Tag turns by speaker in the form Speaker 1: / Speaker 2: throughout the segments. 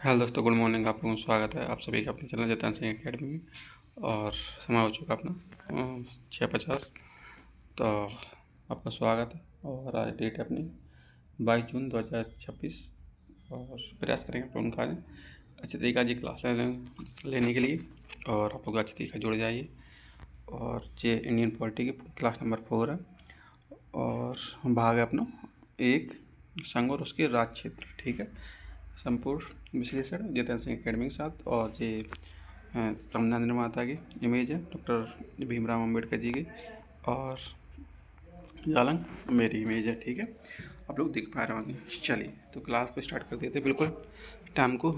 Speaker 1: Hello दोस्तों, good morning. आप लोगों को स्वागत है आप सभी का अपने चैनल जतन सिंह एकेडमी में। और समय हो चुका अपना 6:50। तो आपका स्वागत है। और आज डेट है अपनी 22 जून 2026। और प्रयास करेंगे आप लोगों का आज अच्छी तरीके जी क्लास लेने के लिए। और आप लोग अच्छी तरीके जुड़ जाइए। और ये इंडियन पॉलिटी की क्लास नंबर 4 है। और भाग है अपना एक, संघ और उसके राज्य क्षेत्र। ठीक है, संपूर्ण विश्लेषण जतन सिंह एकेडमी के साथ। और ये संविधान निर्माता की इमेज है, डॉक्टर भीमराव अम्बेडकर जी की। और जालंग मेरी इमेज है। ठीक है, आप लोग देख पा रहे होंगे। चलिए तो क्लास को स्टार्ट कर देते, बिल्कुल टाइम को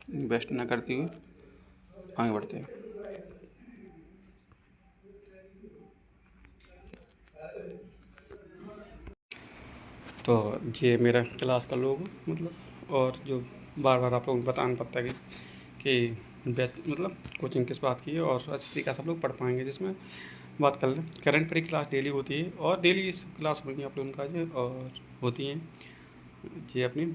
Speaker 1: वेस्ट ना करते हुए आगे बढ़ते हैं। तो ये मेरा क्लास का लोगो मतलब, और जो बार बार आप लोगों को बताना पड़ता है कि मतलब कोचिंग किस बात की है और अच्छी तरीके से आप लोग पढ़ पाएंगे। जिसमें बात कर लें, करंट पर क्लास डेली होती है और डेली इस क्लास होगी आप लोगों का जो और होती हैं जी अपनी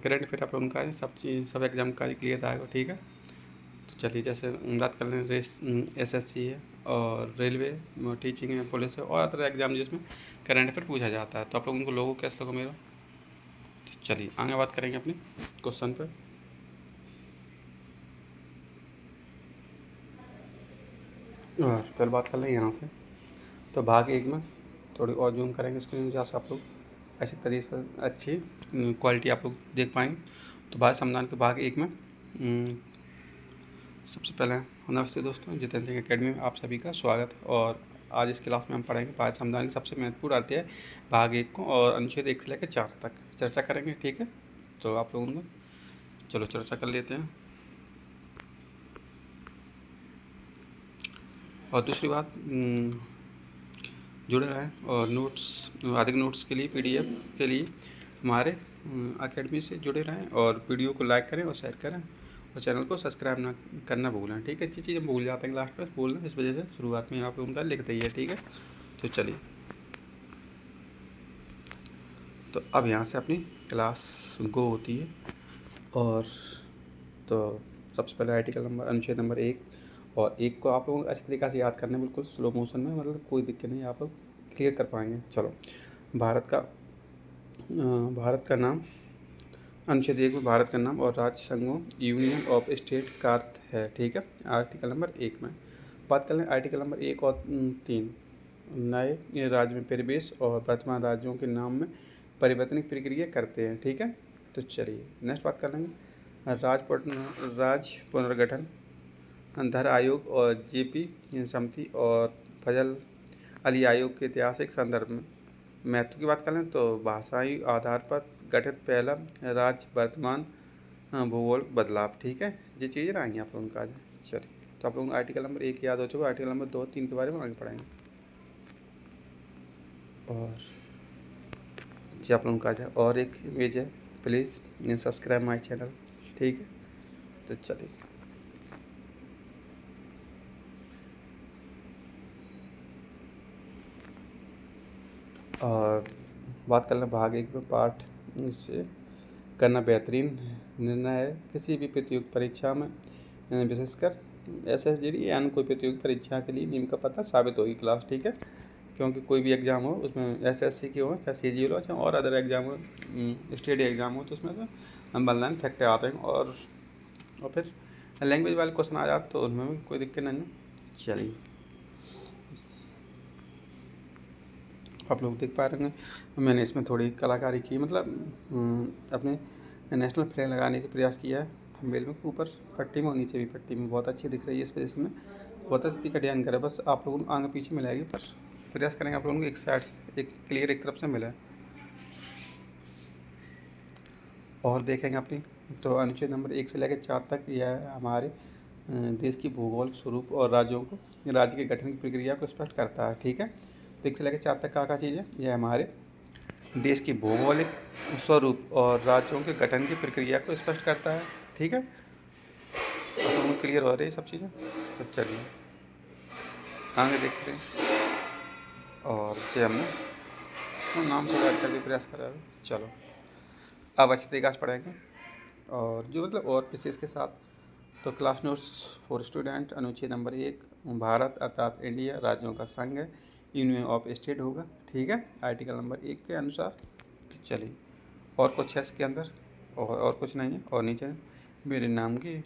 Speaker 1: करंट अफेयर आप लोगों का सब चीज़ सब एग्जाम का क्लियर आएगा। ठीक है, तो चलिए जैसे बात कर लें रेस एसएससी है और रेलवे टीचिंग है, पुलिस है और अदर एग्जाम जिसमें करंट अफेयर पूछा जाता है। तो आप लोगों को लोगों कैसे लगा मेरा। तो चलिए आगे बात करेंगे अपने क्वेश्चन पर। और फिर बात कर लें यहाँ से, तो भाग एक में थोड़ी और जूम करेंगे स्क्रीन, जहाँ से आप लोग अच्छी तरीके से अच्छी क्वालिटी आप लोग देख पाएंगे। तो भाषा संविधान के भाग एक में सबसे पहले नमस्ते दोस्तों, जितेंद्र सिंह एकेडमी में आप सभी का स्वागत है। और आज इस क्लास में हम पढ़ेंगे भारत संविधान की सबसे महत्वपूर्ण अध्याय भाग एक को, और अनुच्छेद 1 से लेकर 4 तक चर्चा करेंगे। ठीक है, तो आप लोगों को चलो चर्चा कर लेते हैं। और दूसरी बात, जुड़े रहें और नोट्स अधिक नोट्स के लिए पीडीएफ के लिए हमारे एकेडमी से जुड़े रहें। और वीडियो को लाइक करें और शेयर करें और चैनल को सब्सक्राइब ना करना भूलें। ठीक है, अच्छी चीज़ें भूल जाते हैं लास्ट में बोलना, इस वजह से शुरुआत में आप उनका लिखते ही है। ठीक है, तो चलिए तो अब यहाँ से अपनी क्लास गो होती है। और तो सबसे पहले आर्टिकल नंबर अनुच्छेद नंबर 1, और 1 को आप लोगों को अच्छी तरीके से याद करना है, बिल्कुल स्लो मोशन में, मतलब कोई दिक्कत नहीं, आप लोग क्लियर कर पाएंगे। चलो, भारत का नाम, अनुच्छेद 1 में भारत का नाम और राज्य संघों यूनियन ऑफ स्टेट का अर्थ है। ठीक है, आर्टिकल नंबर 1 में बात कर लें। आर्टिकल नंबर 1 और 3, नए राज्य में प्रवेश और वर्तमान राज्यों के नाम में परिवर्तन की प्रक्रिया करते हैं। ठीक है, तो चलिए नेक्स्ट बात कर लेंगे। राज्य पुनर्गठन, धर आयोग और जेपी समिति और फजल अली आयोग के ऐतिहासिक संदर्भ में महत्व की बात करें तो भाषाई आधार पर गठित पहला राज्य, वर्तमान भूगोल बदलाव। ठीक है, ये चीज़ें आई हैं आप लोगों का। चलिए तो आप लोगों को आर्टिकल नंबर 1 याद हो चुका, आर्टिकल नंबर 2, 3 के बारे में आगे पढ़ाएंगे। और जी आप लोगों का और एक इमेज है, प्लीज़ सब्सक्राइब माई चैनल। ठीक है, तो चलिए और बात कर लें भाग 1 में पाठ से करना बेहतरीन निर्णय है किसी भी प्रतियोगिता परीक्षा में, विशेषकर SSGD या अन्य कोई प्रतियोगिता परीक्षा के लिए नियम का पता साबित होगी क्लास। ठीक है, क्योंकि कोई भी एग्ज़ाम हो उसमें SSC की हो चाहे CGL हो चाहे और अदर एग्ज़ाम हो, स्टेट एग्ज़ाम हो, तो उसमें से बलदान फैक्टर आते हैं। और फिर लैंग्वेज वाले क्वेश्चन आ जाते तो उनमें भी कोई दिक्कत नहीं है। चलिए आप लोग देख पा रहे हैं मैंने इसमें थोड़ी कलाकारी की, मतलब अपने नेशनल फ्लैग लगाने का प्रयास किया है। थंबनेल में ऊपर पट्टी में और नीचे भी पट्टी में बहुत अच्छी दिख रही है, इस वजह से मैं बहुत अच्छी का ध्यान करें। बस आप लोगों को आगे पीछे मिलाएगी, पर प्रयास करेंगे आप लोगों को एक साइड से एक क्लियर एक तरफ से मिला। और देखेंगे अपनी, तो अनुच्छेद नंबर 1 से लेकर 4 तक यह हमारे देश की भूगोल स्वरूप और राज्यों को, राज्य के गठन की प्रक्रिया को स्पष्ट करता है। ठीक है, तो 1 से लेकर 4 तक क्या चीज़ है, यह हमारे देश की भौगोलिक स्वरूप और राज्यों के गठन की प्रक्रिया को स्पष्ट करता है। ठीक है, तो क्लियर हो रही है सब चीज़ें। तो चलिए आगे देखते हैं। और जे हमने नाम को याद करने का प्रयास करा है। चलो अब अच्छी तरीके से पढ़ेंगे। और जो मतलब और विशेष के साथ तो क्लास नोट्स फॉर स्टूडेंट अनुच्छेद नंबर 1 भारत अर्थात इंडिया राज्यों का संघ है, यूनियन ऑफ स्टेट होगा, ठीक है, आर्टिकल नंबर 1 के अनुसार। तो चलिए और कुछ है इसके अंदर, और कुछ नहीं है। और नीचे मेरे नाम की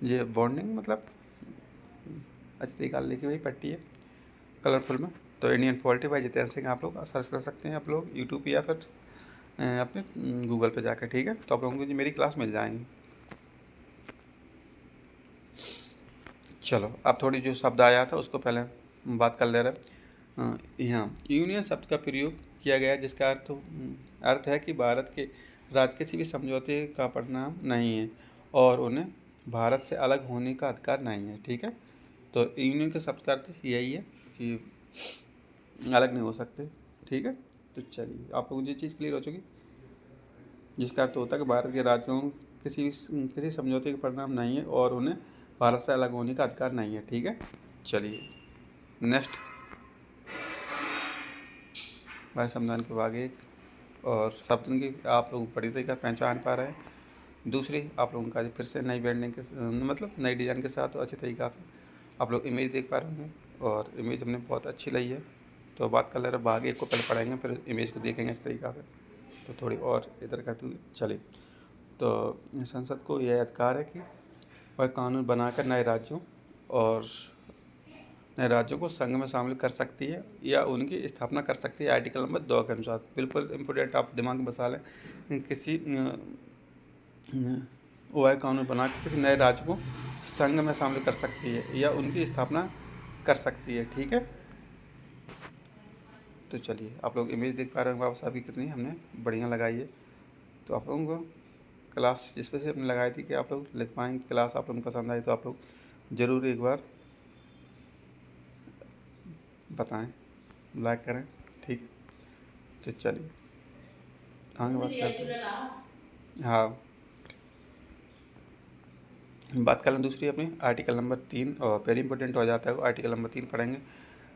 Speaker 1: ये बॉन्डिंग मतलब अच्छी तरीके लिखी हुई पट्टी है कलरफुल में। तो Indian polity bye Jitendra Singh आप लोग सर्च कर सकते हैं, आप लोग यूट्यूब या फिर अपने गूगल पे जाकर, ठीक है। तो आप लोगों को मेरी क्लास मिल जाएंगी। चलो अब थोड़ी जो शब्द आया था उसको पहले बात कर ले रहे। यहाँ यूनियन शब्द का प्रयोग किया गया जिसका अर्थ है कि भारत के राज्य किसी भी समझौते का परिणाम नहीं है और उन्हें भारत से अलग होने का अधिकार नहीं है, ठीक है। तो यूनियन के शब्द का अर्थ यही है कि अलग नहीं हो सकते, ठीक है। तो चलिए आप लोगों को ये चीज़ क्लियर हो चुकी, जिसका अर्थ होता है कि भारत के राज्यों किसी समझौते का परिणाम नहीं है और उन्हें भारत से अलग होने का अधिकार नहीं है, ठीक है। चलिए नेक्स्ट, भाई संविधान के भाग 1 और शब्द की आप लोग बड़ी तरीके पहचान पा रहे हैं। दूसरी आप लोगों का फिर से नई ब्रांडिंग के मतलब नई डिज़ाइन के साथ अच्छी तरीक़ा से आप लोग इमेज देख पा रहे हैं और इमेज हमने बहुत अच्छी ली है। तो बात कर ले रहे भाग 1 को पहले पढ़ेंगे फिर इमेज को देखेंगे इस तरीक़ा से। तो थोड़ी और इधर का चलिए। तो संसद को यह अधिकार है कि वह कानून बनाकर नए राज्यों को संघ में शामिल कर सकती है या उनकी स्थापना कर सकती है आर्टिकल नंबर 2 के अनुसार। बिल्कुल इम्पोर्टेंट, आप दिमाग में बसा लें। किसी वह कानून बनाकर किसी नए राज्य को संघ में शामिल कर सकती है या उनकी स्थापना कर सकती है, ठीक है। तो चलिए आप लोग इमेज देख पा रहे होंगे, वापस अभी कितनी हमने बढ़िया लगाई है। तो आप लोगों को क्लास जिस पर से हमने लगाई थी कि आप लोग लिख पाएंगे, क्लास आप लोगों को पसंद आई तो आप लोग ज़रूर एक बार बताएं, लाइक करें, ठीक है। तो चलिए आगे बात करते हैं। हाँ, बात कर लें दूसरी अपनी आर्टिकल नंबर 3 और वेरी इंपॉर्टेंट हो जाता है वो। आर्टिकल नंबर 3 पढ़ेंगे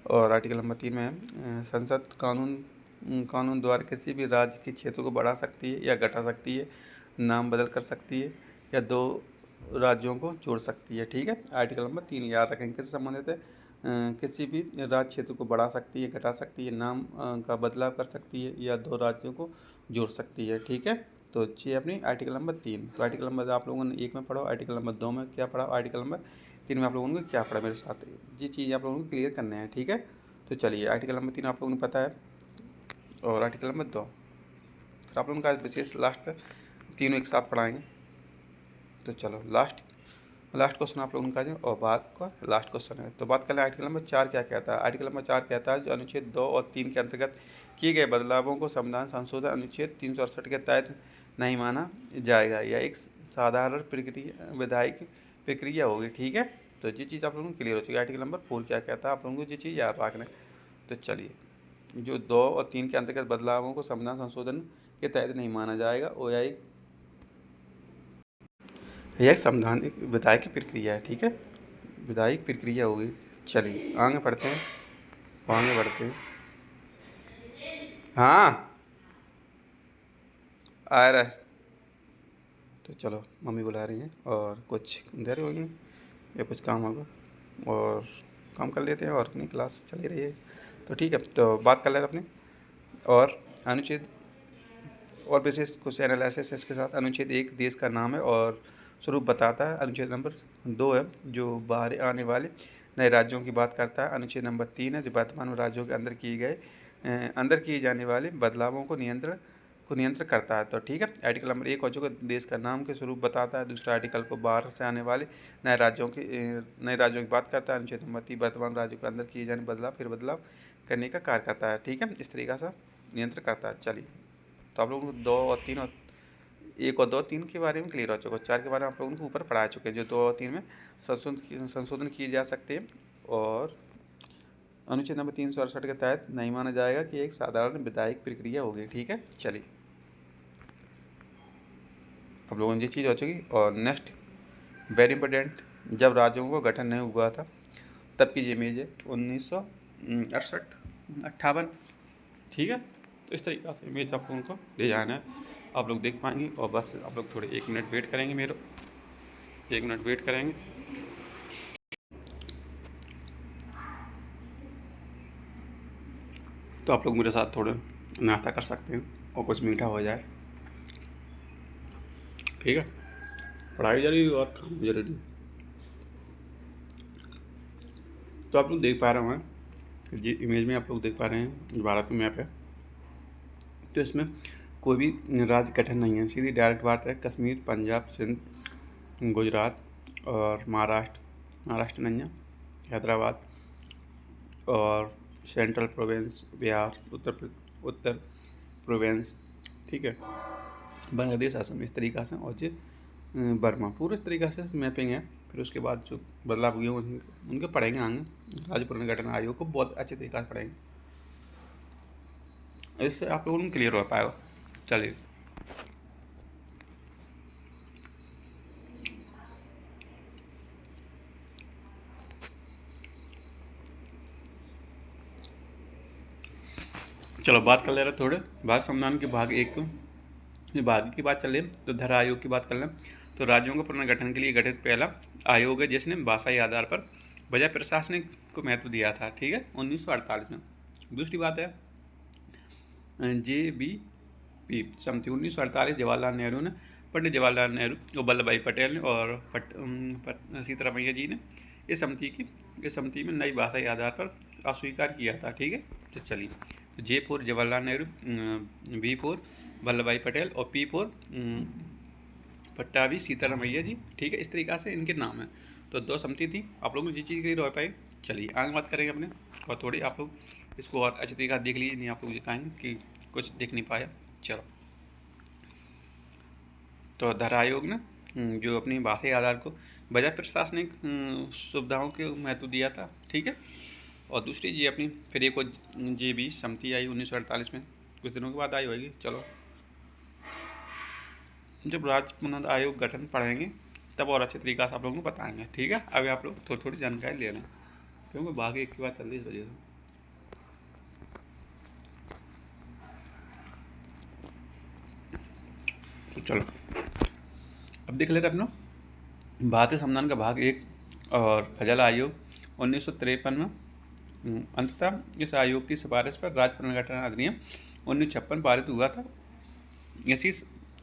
Speaker 1: और आर्टिकल नंबर 3 में संसद कानून द्वारा किसी भी राज्य के क्षेत्र को बढ़ा सकती है या घटा सकती है, नाम बदल कर सकती है या दो राज्यों को जोड़ सकती है, ठीक है। आर्टिकल नंबर 3 याद रखेंगे, किससे संबंधित है? किसी भी राज्य क्षेत्र को बढ़ा सकती है, घटा सकती है, नाम का बदलाव कर सकती है या दो राज्यों को जोड़ सकती है, ठीक है। तो ये अपनी आर्टिकल नंबर 3। तो आर्टिकल नंबर आप लोगों ने 1 में पढ़ा, आर्टिकल नंबर 2 में क्या पढ़ा, आर्टिकल नंबर 3 में आप लोगों ने क्या पढ़ा, मेरे साथ ये चीज़ आप लोगों को क्लियर करना है, ठीक है। तो चलिए आर्टिकल नंबर 3 आप लोगों ने पता है और आर्टिकल नंबर 2 फिर आप लोगों का विशेष लास्ट तीनों एक साथ पढ़ाएंगे। तो चलो लास्ट क्वेश्चन आप लोगों का जो और भाग का लास्ट क्वेश्चन है। तो बात कर लें आर्टिकल नंबर 4 क्या कहता है। आर्टिकल नंबर 4 कहता है जो अनुच्छेद 2 और 3 के अंतर्गत किए गए बदलावों को संविधान संशोधन अनुच्छेद 368 के तहत नहीं माना जाएगा, यह एक साधारण विधायी प्रक्रिया होगी, ठीक है। तो ये चीज़ आप लोगों को क्लियर हो चुकी है। आर्टिकल नंबर 4 क्या कहता है आप लोगों को ये चीज़ याद रखना है। तो चलिए जो 2 और 3 के अंतर्गत बदलावों को संविधान संशोधन के तहत नहीं माना जाएगा वो यह संवैधानिक विधायी प्रक्रिया है, ठीक है, विधायी प्रक्रिया होगी। चलिए आगे बढ़ते हैं, हाँ आ रहा है। तो चलो मम्मी बुला रही हैं और कुछ देर होगी या कुछ काम होगा और काम कर लेते हैं और अपनी क्लास चली रही है। तो ठीक है, तो बात कर ले रहे अपने और अनुच्छेद और विशेष कुछ एनालिसिस इसके साथ। अनुच्छेद 1 देश का नाम है और स्वरूप बताता है। अनुच्छेद नंबर 2 है जो बाहर आने वाले नए राज्यों की बात करता है। अनुच्छेद नंबर 3 है जो वर्तमान राज्यों के अंदर किए जाने वाले बदलावों को नियंत्रण करता है। तो ठीक है, आर्टिकल नंबर 1 हो चुका देश का नाम के स्वरूप बताता है। दूसरा आर्टिकल को बाहर से आने वाले नए राज्यों की बात करता है। अनुच्छेद नंबर 3 वर्तमान राज्यों के अंदर किए जाने बदलाव करने का कार्य करता है, ठीक है, इस तरीक़ा से नियंत्रण करता है। चलिए तो आप लोगों को 2 और 3 और 1 और 2 3 के बारे में क्लियर हो चुका है। 4 के बारे में आप लोगों को ऊपर पढ़ा चुके हैं जो 2 और 3 में संशोधन किए जा सकते हैं और अनुच्छेद नंबर 368 के तहत नहीं माना जाएगा कि एक साधारण विधायी प्रक्रिया होगी, ठीक है। चलिए आप लोगों ने ये चीज़ हो चुकी। और नेक्स्ट वेरी इंपॉर्टेंट, जब राज्यों को गठन नहीं हुआ था तब की इमेज है 1968-58, ठीक है। तो इस तरीक़े से इमेज आप लोगों को ले जाना है। आप लोग देख पाएंगे। और बस आप लोग थोड़े 1 मिनट वेट करेंगे, 1 मिनट वेट करेंगे। तो आप लोग मेरे साथ थोड़े नाश्ता कर सकते हैं और कुछ मीठा हो जाए, ठीक है। पढ़ाई जरूरी और खाना जरूरी। तो आप लोग देख पा रहे हैं जी, इमेज में आप लोग देख पा रहे हैं भारत में मैप है। तो इसमें कोई भी राज्य गठन नहीं है, सीधी डायरेक्ट बात है। कश्मीर, पंजाब, सिंध, गुजरात और महाराष्ट्र नहीं है, हैदराबाद और सेंट्रल प्रोविंस, बिहार, उत्तर प्रोविंस, ठीक है, बांग्लादेश, असम, इस तरीक़ा से। और जो बर्मा, पूरे इस तरीक़ा से मैपिंग है। फिर उसके बाद जो बदलाव हुए उनके पढ़ेंगे आगे। राज्य पुनर्गठन आयोग को बहुत अच्छे तरीक़े से पढ़ेंगे, इससे आप लोगों को क्लियर हो पाएगा। चलिए, चलो बात कर ले रहे थोड़े भारत संविधान के भाग 1 भाग की बात चल रही है। तो धरा आयोग की बात कर लें। तो राज्यों के पुनर्गठन के लिए गठित पहला आयोग है जिसने भाषाई आधार पर बजाय प्रशासनिक को महत्व दिया था, ठीक है, 1948 में। दूसरी बात है JBP समिति, 1948 जवाहरलाल नेहरू ने, पंडित जवाहरलाल नेहरू और वल्लभ भाई पटेल ने और सीतारामैया जी ने इस समिति में नई भाषाई आधार पर अस्वीकार किया था, ठीक है। तो चलिए, तो J4 जवाहरलाल नेहरू, B4 वल्लभ भाई पटेल और P4 पट्टाभी सीतारामैया जी, ठीक है। इस तरीक़ा से इनके नाम हैं। तो 2 समिति थी। आप लोगों को जिस चीज़ के लिए रह पाई। चलिए आगे बात करेंगे अपने, और थोड़ी आप लोग इसको और अच्छी तरीक़ा देख लीजिए, नहीं आप लोग ये कहेंगे कि कुछ देख नहीं पाया। चलो, तो धरा आयोग ने जो अपनी भाषाई आधार को बजाय प्रशासनिक सुविधाओं के महत्व दिया था, ठीक है। और दूसरी ये अपनी फिर एक JB समिति आई 1948 में, कुछ दिनों के बाद आई होगी। चलो, जब राज्य पुनः आयोग गठन पढ़ेंगे तब और अच्छे तरीक़ा से आप लोगों को बताएंगे, ठीक है। अभी आप लोग थोड़ी थोड़ी जानकारी ले लें, क्योंकि भाग 1 की बात चल रही है इस वजह से। तो चलो अब देख लेते अपना भारतीय संविधान का भाग 1 और फजल आयोग 1953 में। अंततः इस आयोग की सिफारिश पर राज्य पुनर्गठन अधिनियम 1956 पारित हुआ था।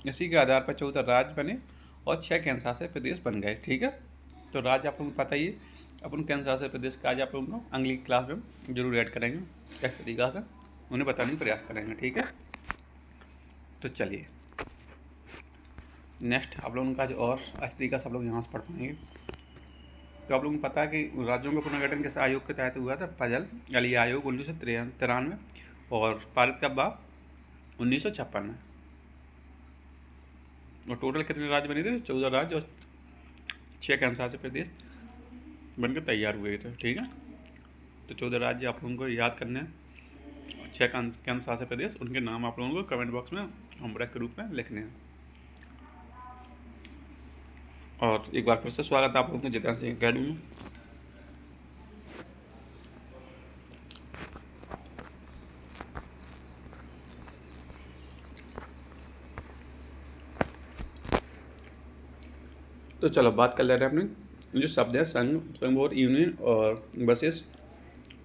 Speaker 1: इसी के आधार पर 14 राज्य बने और 6 केंद्र शासित प्रदेश बन गए, ठीक है। तो राज्य आप लोगों को पता ही है। अपन केंद्र शासित प्रदेश का आज आप लोगों को अगली क्लास में जरूर ऐड करेंगे, किस तरीक़ा से उन्हें बताने का प्रयास करेंगे, ठीक है। तो चलिए नेक्स्ट आप लोगों का जो और अच्छी तरीक़ा से आप लोग यहाँ से पढ़ पाएंगे। तो आप लोगों को पता है कि राज्यों का पुनर्गठन किस आयोग के तहत हुआ था? फजल अली आयोग 1993 और पारित कब हुआ? 1956 में। और टोटल कितने राज्य बने थे? 14 राज्य और 6 केंद्र शासित प्रदेश बनकर तैयार हुए थे, ठीक है। तो 14 राज्य आप लोगों को याद करने हैं, 6 केंद्र शासित प्रदेश, उनके नाम आप लोगों को कमेंट बॉक्स में होमवर्क के रूप में लिखने हैं। और एक बार फिर से स्वागत है आप लोगों को जितेंद्र सिंह अकेडमी में। तो चलो बात कर ले रहे हैं अपने जो शब्द है संघ और यूनियन और वर्सेस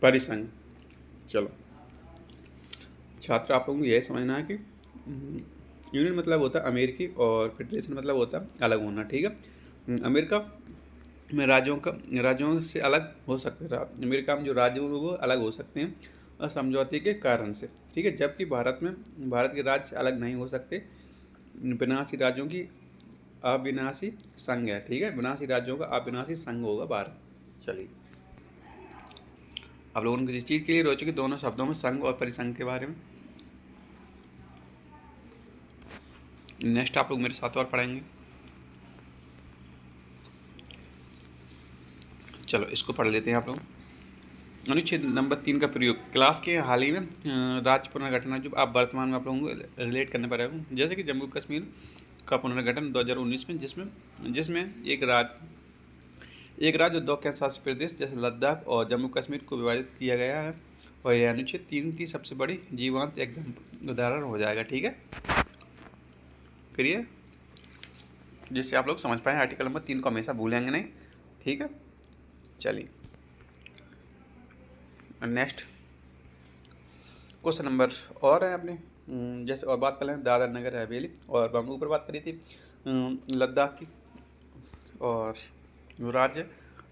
Speaker 1: परिसंघ। चलो छात्र आप लोगों को यह समझना है कि यूनियन मतलब होता है अमेरिकी और फेडरेशन मतलब होता है अलग होना, ठीक है। अमेरिका में राज्यों से अलग हो सकते हैं। अमेरिका में जो राज्य वो अलग हो सकते हैं समझौते के कारण से, ठीक है। जबकि भारत के राज्य अलग नहीं हो सकते। विनाशी राज्यों की अविनाशी संघ है, ठीक है। विनाशी राज्यों का अविनाशी संघ होगा भारत। चलिए आप लोगों को जिस चीज़ के लिए रोचक दोनों शब्दों में संघ और परिसंघ के बारे में नेक्स्ट आप लोग मेरे साथ और पढ़ेंगे। चलो इसको पढ़ लेते हैं आप लोग। अनुच्छेद नंबर 3 का प्रयोग क्लास के हाल ही में राज्य पुनर्गठन जो आप वर्तमान में आप लोगों को रिलेट करने पर है, जैसे कि जम्मू कश्मीर का पुनर्गठन 2019 में, जिसमें एक राज्य और 2 केंद्र शासित प्रदेश जैसे लद्दाख और जम्मू कश्मीर को विभाजित किया गया है। और यह अनुच्छेद 3 की सबसे बड़ी जीवंत उदाहरण हो जाएगा, ठीक है। करिए, जिससे आप लोग समझ पाएँ। आर्टिकल नंबर 3 को हमेशा भूलेंगे नहीं, ठीक है। चलिए नेक्स्ट क्वेश्चन नंबर और है अपने, जैसे और बात कर लें दादर नगर हवेली, और हम ऊपर बात करी थी लद्दाख की और राज्य,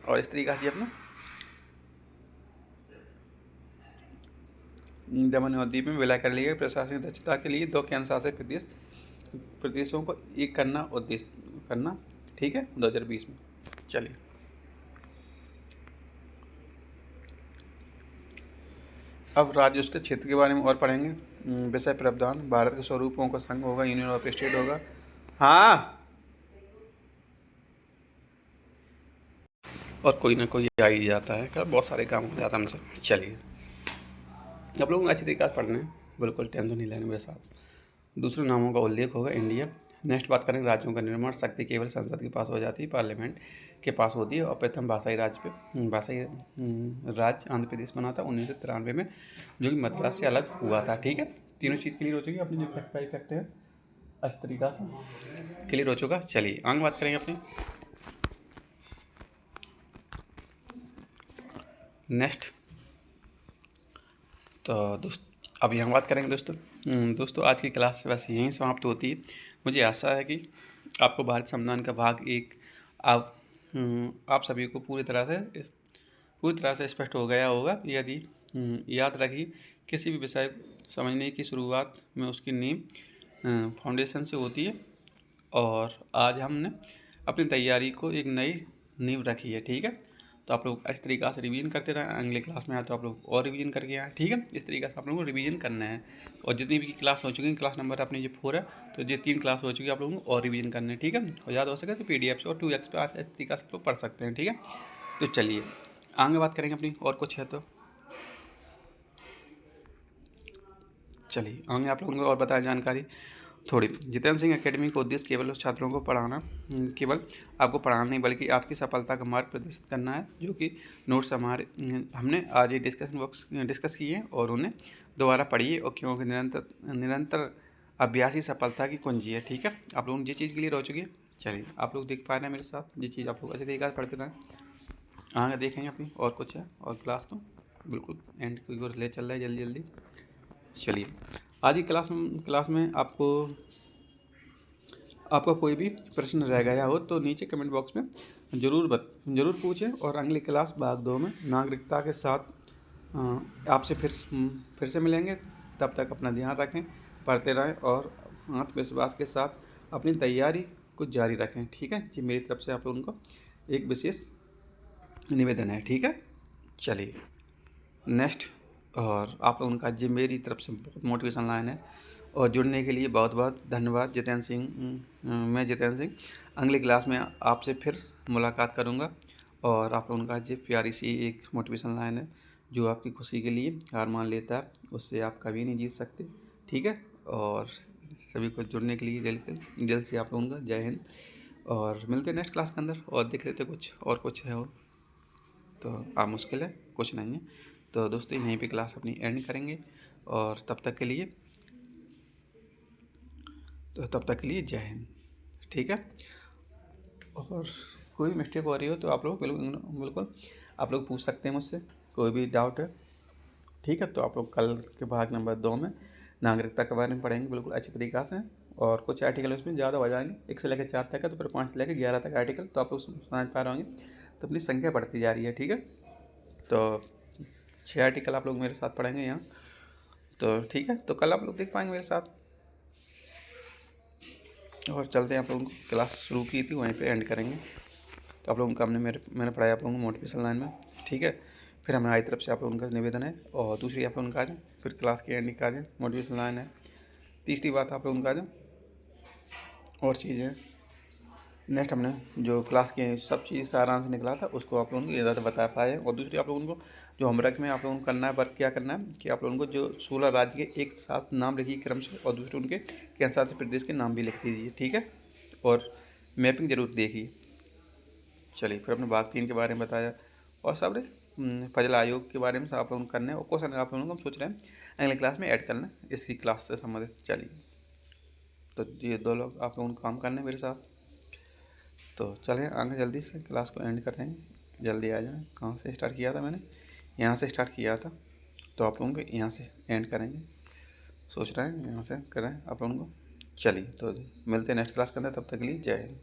Speaker 1: और इस तरीके से अपना दमन और दीव में विलय कर लिया गया। प्रशासनिक दक्षता के लिए 2 केंद्र शासित प्रदेशों को एक करना उद्देश्य करना, ठीक है, 2020 में। चलिए अब राज्य उसके क्षेत्र के बारे में और पढ़ेंगे। विषय प्रावधान, भारत के स्वरूपों का संघ होगा, यूनियन ऑफ स्टेट होगा। हाँ, और कोई ना कोई आ ही जाता है, क्या बहुत सारे काम हो जाता है हमसे। चलिए आप लोगों को अच्छी तरीके से पढ़ना है, बिल्कुल टेंशन नहीं लेने मेरे साथ। दूसरे नामों का उल्लेख होगा इंडिया। नेक्स्ट बात करेंगे राज्यों का निर्माण शक्ति केवल संसद के पास हो जाती है, पार्लियामेंट के पास होती है, और प्रथम भाषाई राज्य आंध्र प्रदेश बना था 1993 में, जो कि मद्रास से अलग हुआ था, ठीक है। तीनों चीज़ क्लियर हो चुकी है अपनी, जो फैक्ट बाई फैक्ट है अच्छी तरीका से क्लियर हो चुका। चलिए आगे बात करेंगे अपनी नेक्स्ट। तो अभी हम बात करेंगे दोस्तों आज की क्लास वैसे यहीं समाप्त होती है। मुझे आशा है कि आपको भारत संविधान का भाग 1 आप सभी को पूरी तरह से स्पष्ट हो गया होगा। यदि याद रखिए, किसी भी विषय समझने की शुरुआत में उसकी नींव फाउंडेशन से होती है, और आज हमने अपनी तैयारी को एक नई नींव रखी है, ठीक है। तो आप लोग इस तरीक़ा से रिवीजन करते रहें, अगले क्लास में आए तो आप लोग और रिवीजन करके आए, ठीक है। इस तरीक़े से आप लोगों को रिवीजन करना है, और जितनी भी क्लास हो चुकी है, क्लास नंबर अपनी जो 4 है, तो ये 3 क्लास हो चुकी है, आप लोगों को और रिवीजन करना है, ठीक है। और याद हो सके तो PDF से और 2x पे आज इस तरीक़ा से लोग पढ़ सकते हैं, ठीक है। तो चलिए आगे बात करेंगे अपनी, और कुछ है तो चलिए आगे आप लोगों को और बताएं जानकारी थोड़ी। जितेंद्र सिंह एकेडमी का उद्देश्य केवल उस छात्रों को पढ़ाना, केवल आपको पढ़ाना नहीं बल्कि आपकी सफलता का मार्ग प्रदर्शित करना है, जो कि नोट्स हमने आज ये डिस्कस किए और उन्हें दोबारा पढ़िए, और क्योंकि निरंतर अभ्यास ही सफलता की कुंजी है, ठीक है। आप लोगों को ये चीज़ क्लियर हो चुकी है। चलिए आप लोग देख पा रहे हैं मेरे साथ, ये चीज़ आप लोग अच्छी तरीके से पढ़ते रहें। आगे देखेंगे अपनी और कुछ है, और क्लास को बिल्कुल एंड की ओर ले चल रहा है जल्दी जल्दी। चलिए आज की क्लास में आपका कोई भी प्रश्न रह गया हो तो नीचे कमेंट बॉक्स में ज़रूर पूछें, और अगली क्लास भाग 2 में नागरिकता के साथ आपसे फिर से मिलेंगे। तब तक अपना ध्यान रखें, पढ़ते रहें, और आत्मविश्वास के साथ अपनी तैयारी को जारी रखें, ठीक है जी। मेरी तरफ से आप लोगों को एक विशेष निवेदन है, ठीक है। चलिए नेक्स्ट, और आप लोगों का जी मेरी तरफ से बहुत मोटिवेशन लाइन है, और जुड़ने के लिए बहुत बहुत धन्यवाद जितेंद्र सिंह। मैं जितेंद्र सिंह अगली क्लास में आपसे फिर मुलाकात करूंगा, और आप लोगों का जी प्यारी सी एक मोटिवेशन लाइन है, जो आपकी खुशी के लिए हार मान लेता है, उससे आप कभी नहीं जीत सकते, ठीक है। और सभी को जुड़ने के लिए दिल से आप लोगों का जय हिंद, और मिलते हैं नेक्स्ट क्लास के अंदर, और देख लेते कुछ है और तो आप मुश्किल है कुछ नहीं है। तो दोस्तों यहीं पे क्लास अपनी एंड करेंगे, और तब तक के लिए जय हिंद, ठीक है। और कोई मिस्टेक हो रही हो तो आप लोग बिल्कुल आप लोग पूछ सकते हैं मुझसे, कोई भी डाउट है, ठीक है। तो आप लोग कल के भाग नंबर 2 में नागरिकता के बारे में पढ़ेंगे बिल्कुल अच्छी तरीक़ा से, और कुछ आर्टिकल उसमें ज़्यादा हो जाएंगे, 1 से लेकर 4 तक है, तो फिर 5 से लेकर 11 तक आर्टिकल, तो आप लोग समझ पा रहे होंगे। तो अपनी संख्या बढ़ती जा रही है, ठीक है। तो 6 आर्टिकल आप लोग मेरे साथ पढ़ेंगे यहाँ, तो ठीक है। तो कल आप लोग देख पाएंगे मेरे साथ, और चलते हैं। आप लोगों को क्लास शुरू की थी वहीं पे एंड करेंगे। तो आप लोगों का मैंने पढ़ाया आप लोगों को मोटिवेशन लाइन में, ठीक है। फिर हमारी तरफ से आप लोगों का निवेदन है, और दूसरी आप लोगों का आ जाए, फिर क्लास की एंडिंग का आ जाए, मोटिवेशन लाइन है। तीसरी बात आप लोगों का आ जाए, और चीज़ें नेक्स्ट हमने जो क्लास के सब चीज़ सारांश निकला था उसको आप लोगों को ज़्यादा बता पाए। और दूसरी आप लोगों को जो होमवर्क में आप लोगों को करना है, वर्क क्या करना है कि आप लोगों को जो 16 राज्य के एक साथ नाम लिखिए क्रम से, और दूसरे उनके केंद्र शासित प्रदेश के नाम भी लिख दीजिए, ठीक है। और मैपिंग जरूर देखिए। चलिए फिर अपने भाग 3 के बारे में बताया, और सब फजल आयोग के बारे में सब आप लोगों को करना है, और क्वेश्चन आप लोगों को हम सोच रहे हैं अगले क्लास में ऐड करना है इसी क्लास से संबंधित। चलिए। तो ये 2 लोग आप लोगों को काम करने मेरे साथ। तो चलें आगे जल्दी से क्लास को एंड कर देंगे, जल्दी आ जाएं। कहाँ से स्टार्ट किया था मैंने? यहाँ से स्टार्ट किया था, तो आप लोगों को यहाँ से एंड करेंगे। सोच रहे हैं यहाँ से करें आप लोगों को। चलिए तो मिलते हैं नेक्स्ट क्लास के अंदर, तब तक के लिए जय हिंद।